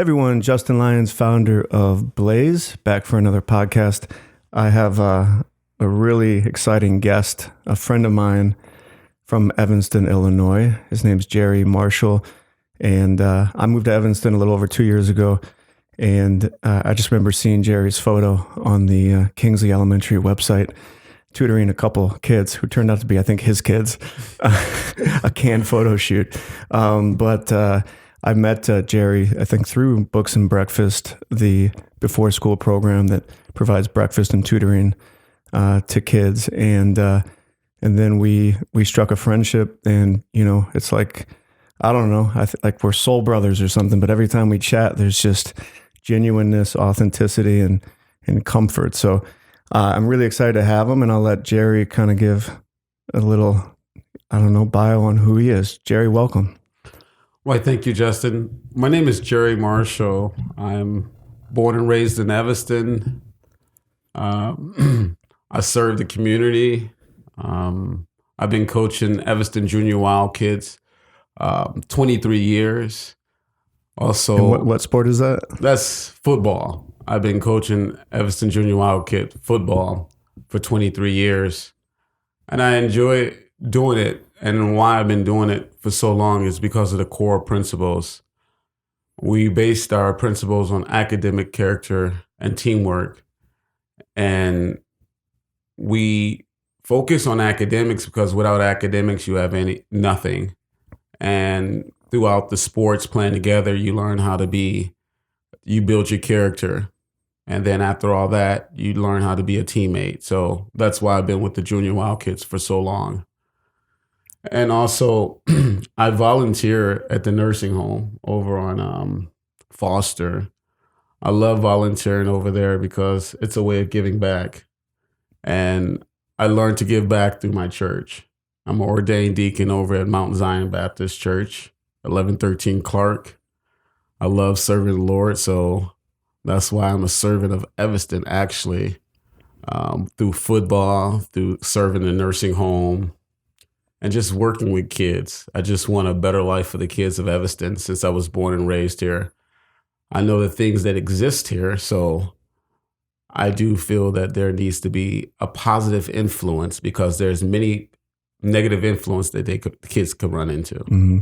Everyone, Justin Lyons, founder of Blaze, back for another podcast. I have a really exciting guest, a friend of mine from Evanston, Illinois. His name's Jerry Marshall, and I moved to Evanston a little over 2 years ago, and I just remember seeing Jerry's photo on the Kingsley Elementary website, tutoring a couple kids who turned out to be, I think, his kids, a canned photo shoot. I met Jerry, I think, through Books and Breakfast, the before-school program that provides breakfast and tutoring to kids, and then we struck a friendship, and it's like, I don't know, like we're soul brothers or something. But every time we chat, there's just genuineness, authenticity, and comfort. So I'm really excited to have him, and I'll let Jerry kind of give a little, bio on who he is. Jerry, welcome. Well, thank you, Justin. My name is Jerry Marshall. I'm born and raised in Evanston. I serve the community. I've been coaching Evanston Junior Wild Kids 23 years. Also, and what sport is that? That's football. I've been coaching Evanston Junior Wild Kid football for 23 years. And I enjoy doing it. And why I've been doing it for so long is because of the core principles. We based our principles on academic character and teamwork. And we focus on academics because without academics, you have nothing. And throughout the sports playing together, you learn how to you build your character. And then after all that, you learn how to be a teammate. So that's why I've been with the Junior Wild Kids for so long. And also, I volunteer at the nursing home over on Foster. I love volunteering over there because it's a way of giving back. And I learned to give back through my church. I'm an ordained deacon over at Mount Zion Baptist Church, 1113 Clark. I love serving the Lord, so that's why I'm a servant of Evanston, actually, through football, through serving the nursing home, and just working with kids. I just want a better life for the kids of Evanston since I was born and raised here. I know the things that exist here, so I do feel that there needs to be a positive influence because there's many negative influence that the kids could run into. Mm-hmm.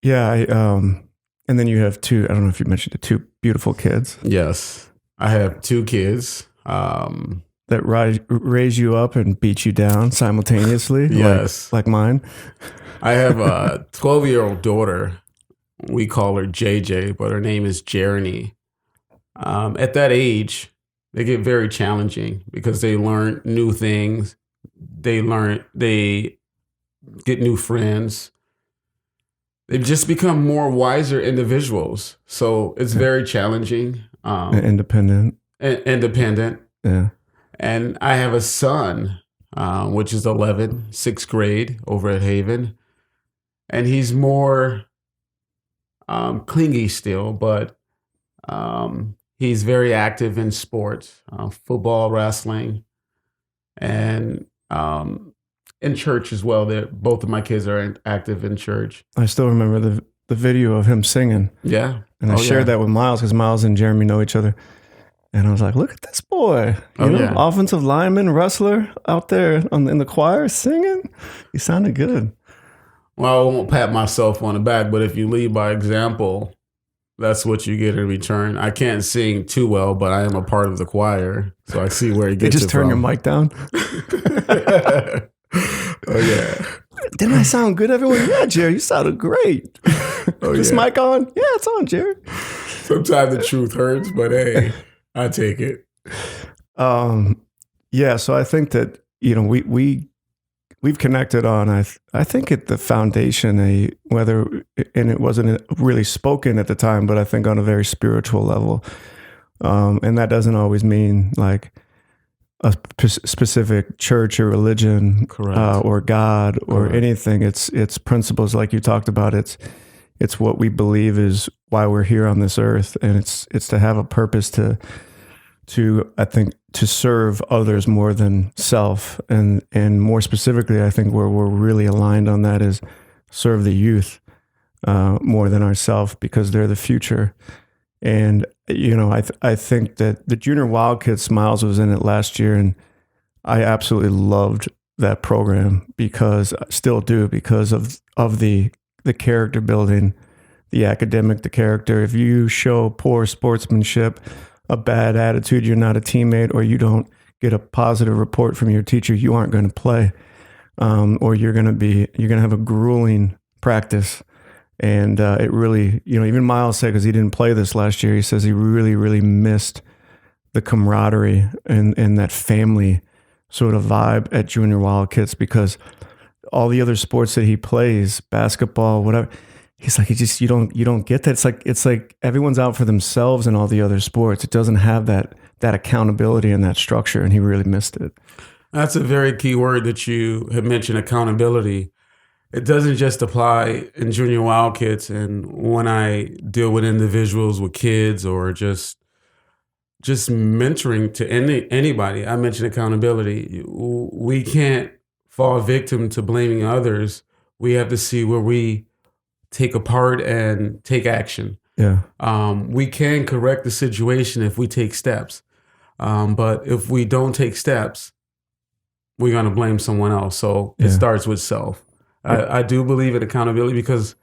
Yeah, and then you have two, I don't know if you mentioned it, two beautiful kids. Yes, I have two kids. That raise you up and beat you down simultaneously. Yes. Like mine. I have a 12-year-old daughter. We call her JJ, but her name is Jeremy. At that age, they get very challenging because they learn new things. They get new friends. They've just become more wiser individuals. So it's very challenging. Independent. Independent. Yeah. And I have a son, which is 11, 6th grade over at Haven. And he's more clingy still, but he's very active in sports, football, wrestling, and in church as well. Both of my kids are active in church. I still remember the video of him singing. Yeah. And I shared that with Miles because Miles and Jeremy know each other. And I was like, look at this boy, offensive lineman, wrestler out there in the choir singing. He sounded good. Well, I won't pat myself on the back, but if you lead by example, that's what you get in return. I can't sing too well, but I am a part of the choir, so I see where he gets it from. Just turn your mic down. Oh, yeah. Didn't I sound good, everyone? Yeah, Jerry, you sounded great. This mic on? Yeah, it's on, Jerry. Sometimes the truth hurts, but hey, I take it. So I think that, we've connected on, I think at the foundation, and it wasn't really spoken at the time, but I think on a very spiritual level. And that doesn't always mean like a specific church or religion, or God or anything. It's principles like you talked about. It's what we believe is why we're here on this earth. And it's to have a purpose to I think to serve others more than self, and more specifically, I think where we're really aligned on that is serve the youth. more than ourselves because they're the future. And I think that the Junior Wildcats, Miles was in it last year, and I absolutely loved that program because I still do, because of the character building, the academic, the character. If you show poor sportsmanship, a bad attitude, you're not a teammate, or you don't get a positive report from your teacher, you aren't going to play, or you're going to have a grueling practice. And it really, even Miles said, because he didn't play this last year, he says he really, really missed the camaraderie and that family sort of vibe at Junior Wildcats, because all the other sports that he plays, basketball, whatever, he's like, you don't get that. It's like everyone's out for themselves in all the other sports. It doesn't have that accountability and that structure, and he really missed it. That's a very key word that you have mentioned, accountability. It doesn't just apply in Junior Wildcats, and when I deal with individuals, with kids, or just mentoring to anybody, I mention accountability. We can't fall victim to blaming others. We have to see where we take a part and take action. Yeah. We can correct the situation if we take steps, but if we don't take steps, we're going to blame someone else. So it starts with self. I do believe in accountability because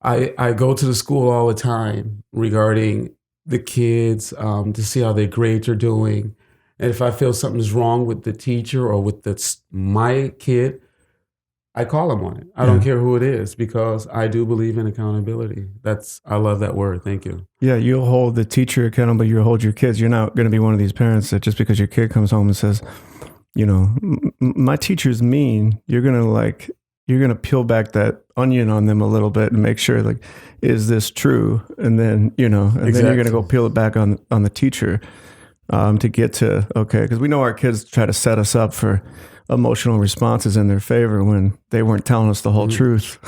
I go to the school all the time regarding the kids to see how their grades are doing. And if I feel something's wrong with the teacher or with my kid, I call them on it. I don't care who it is, because I do believe in accountability. I love that word. Thank you. Yeah, you'll hold the teacher accountable, you'll hold your kids. You're not going to be one of these parents that just because your kid comes home and says, my teacher's mean, you're going to peel back that onion on them a little bit and make sure, like, is this true? And then, then you're going to go peel it back on the teacher to get to, okay. Because we know our kids try to set us up for emotional responses in their favor when they weren't telling us the whole truth.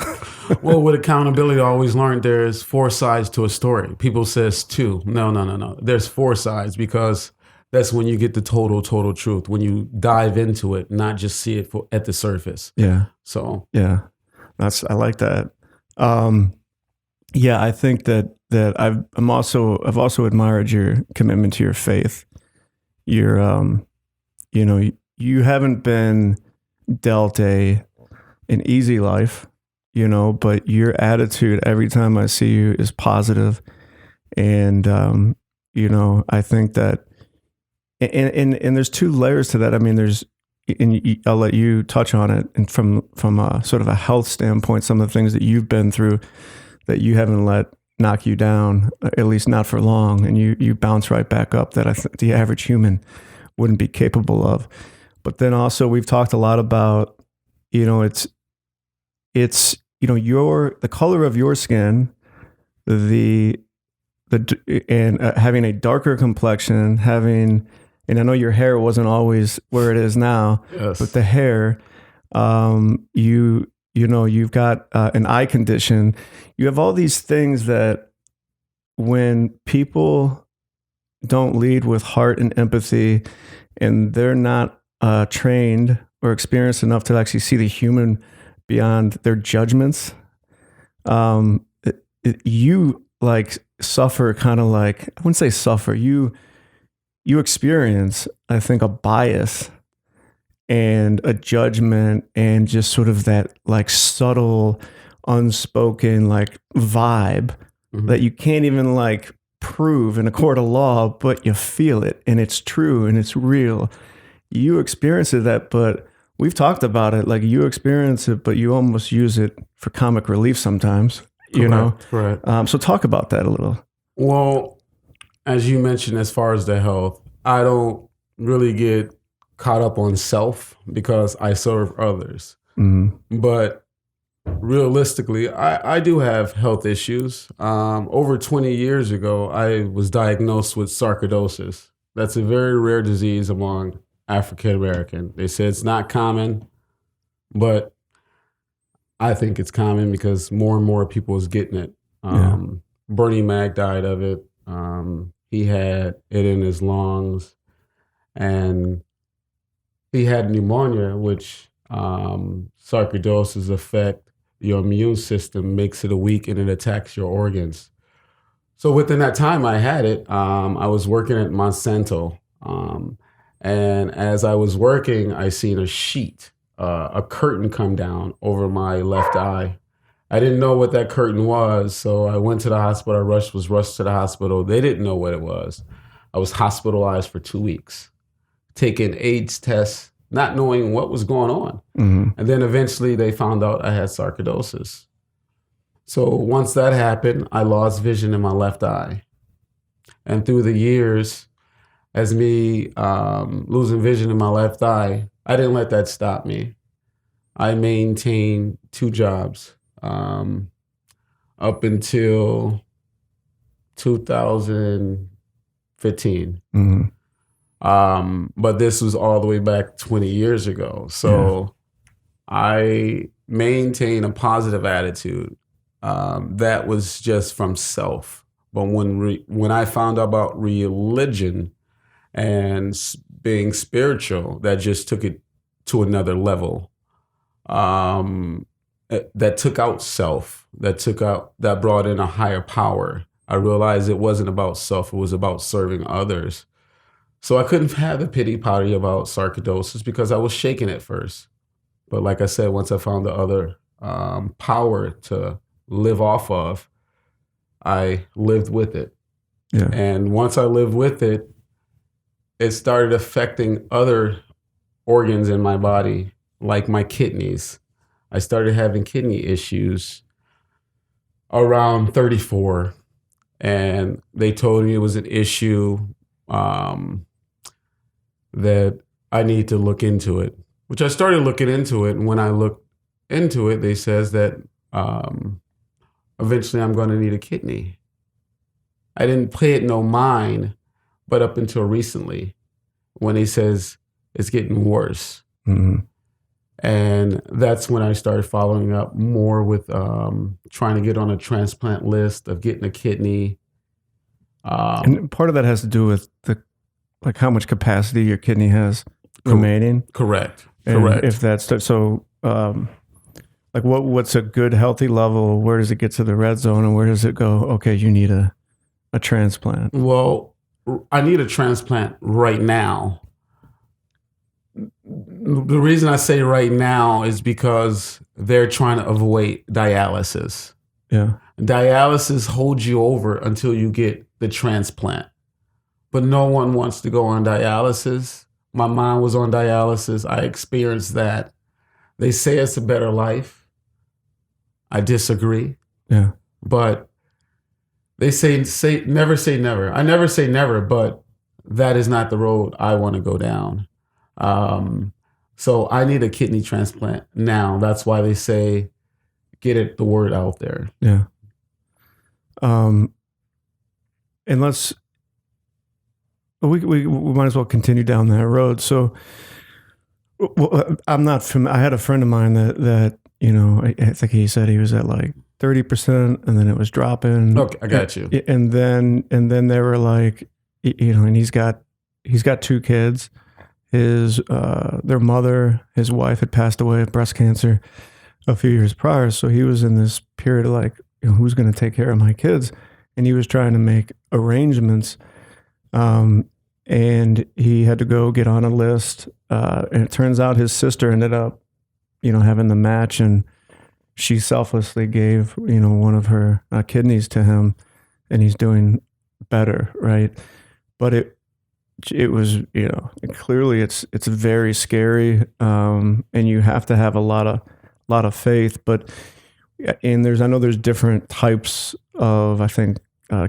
Well, with accountability, I always learned there's 4 sides to a story. People says 2. No. There's 4 sides, because that's when you get the total truth, when you dive into it, not just see it at the surface. Yeah. So yeah, I like that. I think that I've also admired your commitment to your faith. You haven't been dealt an easy life, but your attitude every time I see you is positive. And, I think that, and there's 2 layers to that. I mean, I'll let you touch on it. And from a sort of a health standpoint, some of the things that you've been through that you haven't let knock you down, at least not for long. And you bounce right back up, that I think the average human wouldn't be capable of. But then also we've talked a lot about, it's the color of your skin, and having a darker complexion, and I know your hair wasn't always where it is now, yes. But the hair, you've got an eye condition. You have all these things that when people don't lead with heart and empathy, and they're not trained or experienced enough to actually see the human beyond their judgments, you suffer kind of I wouldn't say suffer. You experience, I think, a bias and a judgment and just sort of that subtle, unspoken vibe that you can't even prove in a court of law, but you feel it and it's true and it's real. You experience that, but we've talked about it. You experience it, but you almost use it for comic relief sometimes. Right. So talk about that a little. Well, as you mentioned, as far as the health, I don't really get caught up on self because I serve others. Mm-hmm. But realistically, I do have health issues. Over 20 years ago, I was diagnosed with sarcoidosis. That's a very rare disease among African American. They say it's not common, but I think it's common because more and more people is getting it. Bernie Mac died of it. He had it in his lungs, and he had pneumonia, which sarcoidosis affect your immune system makes it weak and it attacks your organs. So within that time I had it, I was working at Monsanto. And as I was working, I seen a sheet, a curtain come down over my left eye. I didn't know what that curtain was, so I went to the hospital. Was rushed to the hospital. They didn't know what it was. I was hospitalized for 2 weeks, taking AIDS tests, not knowing what was going on. Mm-hmm. And then eventually they found out I had sarcoidosis. So once that happened, I lost vision in my left eye. And through the years, as me losing vision in my left eye, I didn't let that stop me. I maintained 2 jobs up until 2015. Mm-hmm. But this was all the way back 20 years ago. So I maintain a positive attitude. That was just from self. But when I found out about religion and being spiritual, that just took it to another level. That took out self, that brought in a higher power. I realized it wasn't about self, it was about serving others. So I couldn't have the pity party about sarcoidosis because I was shaken at first. But like I said, once I found the other power to live off of, I lived with it. Yeah. And once I lived with it, it started affecting other organs in my body, like my kidneys. I started having kidney issues around 34, and they told me it was an issue that I need to look into it, which I started looking into it. And when I looked into it, they says that eventually I'm going to need a kidney. I didn't pay it no mind, but up until recently, when he says it's getting worse. Mm-hmm. And that's when I started following up more with trying to get on a transplant list of getting a kidney. And part of that has to do with how much capacity your kidney has remaining. Correct. And Correct. If that's so, what's a good healthy level? Where does it get to the red zone, and where does it go? Okay, you need a transplant. Well, I need a transplant right now. The reason I say right now is because they're trying to avoid dialysis. Yeah. Dialysis holds you over until you get the transplant. But no one wants to go on dialysis. My mom was on dialysis. I experienced that. They say it's a better life. I disagree. Yeah. But they say never say never. I never say never, but that is not the road I want to go down. So I need a kidney transplant now. That's why they say get the word out there. Yeah. And we might as well continue down that road. So I'm not I had a friend of mine that I think he said he was at like 30%, and then it was dropping. Okay, I got you. And then they were like, and he's got 2 kids. Their mother, his wife, had passed away of breast cancer a few years prior. So he was in this period of like, who's going to take care of my kids? And he was trying to make arrangements. And he had to go get on a list. And it turns out his sister ended up, having the match, and she selflessly gave, one of her kidneys to him, and he's doing better. Right. But it was, clearly it's very scary. And you have to have a lot of faith, but, and I know there's different types of, I think,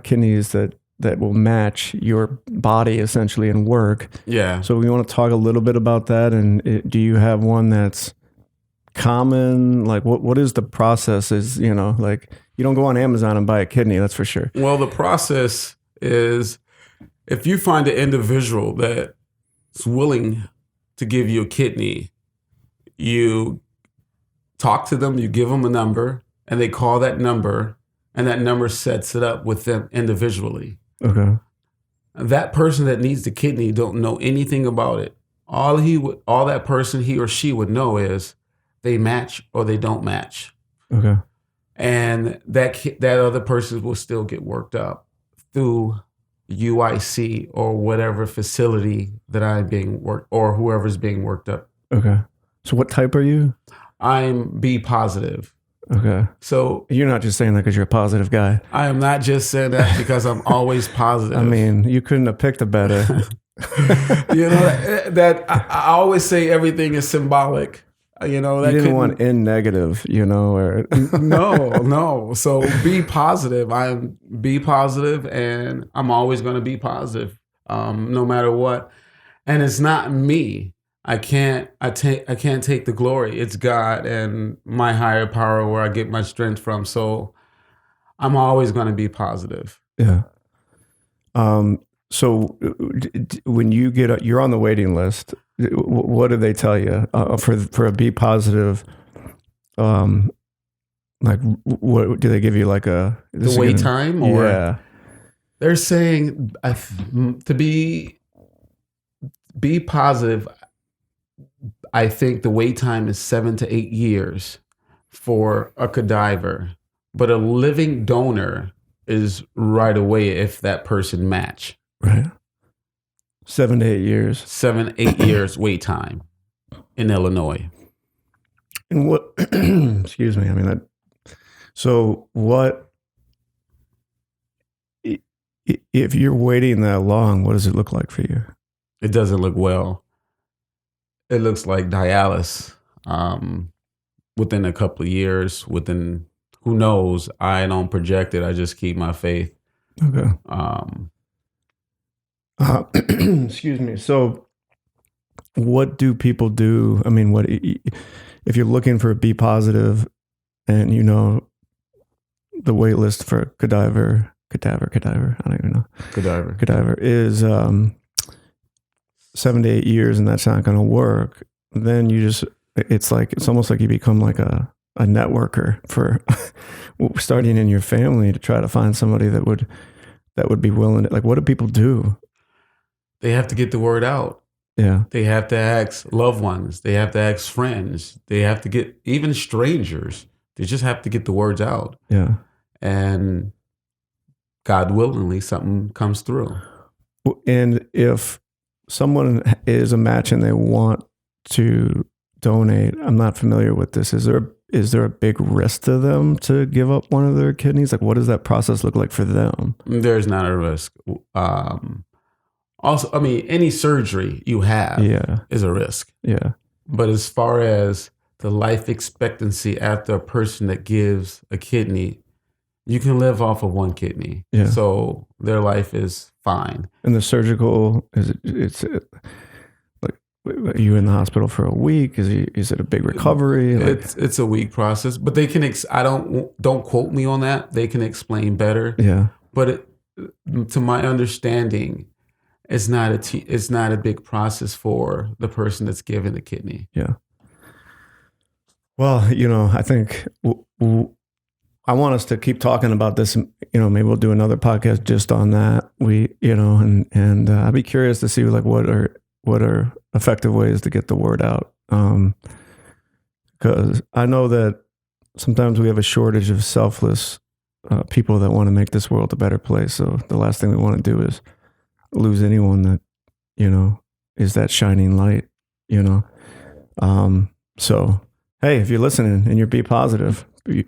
kidneys that will match your body essentially and work. Yeah. So we want to talk a little bit about that. And do you have one that's common? Like what is the process? Is, like you don't go on Amazon and buy a kidney, that's for sure. Well, the process is, if you find an individual that's willing to give you a kidney, you talk to them, you give them a number, and they call that number, and that number sets it up with them individually. Okay. That person that needs the kidney don't know anything about it. All that person, he or she would know is they match or they don't match. Okay. And that other person will still get worked up through UIC or whatever facility that I'm being worked, or whoever's being worked up. Okay. So what type are you? I'm B positive. Okay. So You're not just saying that because you're a positive guy. I am not just saying that because I'm always positive. I mean, you couldn't have picked a better. that I always say everything is symbolic. That you didn't want in negative, or no. So be positive. I'm be positive, and I'm always going to be positive, no matter what. And it's not me. I can't take the glory. It's God and my higher power where I get my strength from. So I'm always going to be positive. Yeah. So when you're on the waiting list, what do they tell you for a B positive? Like what do they give you, like the wait time? Or yeah, they're saying to be positive. I think the wait time is 7 to 8 years for a cadaver, but a living donor is right away if that person match. Right. 7 to 8 years. 7, 8 years wait time in Illinois. And what? Excuse me. I mean, so what? If you're waiting that long, what does it look like for you? It doesn't look well. It looks like dialysis. Within a couple of years, who knows? I don't project it. I just keep my faith. Okay. Excuse me. So, what do people do? I mean, what if you're looking for a B positive, and the wait list for cadaver? I don't even know. Cadaver is 7 to 8 years, and that's not going to work. Then it's almost like you become like a networker for starting in your family to try to find somebody that would be willing to, like, what do people do? They have to get the word out. Yeah. They have to ask loved ones. They have to ask friends. They have to get even strangers. They just have to get the words out. Yeah. And God willingly, something comes through. And if someone is a match and they want to donate, I'm not familiar with this. Is there a big risk to them to give up one of their kidneys? Like, what does that process look like for them? There's not a risk. Also, I mean, any surgery you have is a risk. Yeah. But as far as the life expectancy after a person that gives a kidney, you can live off of one kidney. Yeah. So their life is fine. And the surgical, it's like, are you in the hospital for a week? Is it a big recovery? It's a week process, but they can, don't quote me on that. They can explain better. Yeah. But to my understanding, it's not a big process for the person that's given the kidney. Yeah. Well, I think I want us to keep talking about this. Maybe we'll do another podcast just on that. And I'd be curious to see what are effective ways to get the word out. Because I know that sometimes we have a shortage of selfless people that want to make this world a better place. So the last thing we want to do is lose anyone that, is that shining light, So, hey, if you're listening and you're B positive, I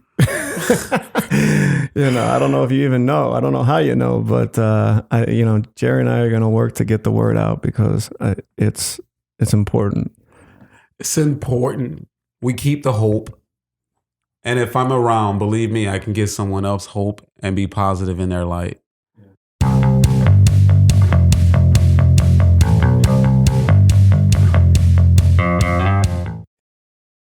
don't know if you even know. I don't know how you know, but Jerry and I are going to work to get the word out because it's important. It's important. We keep the hope. And if I'm around, believe me, I can give someone else hope and be positive in their light.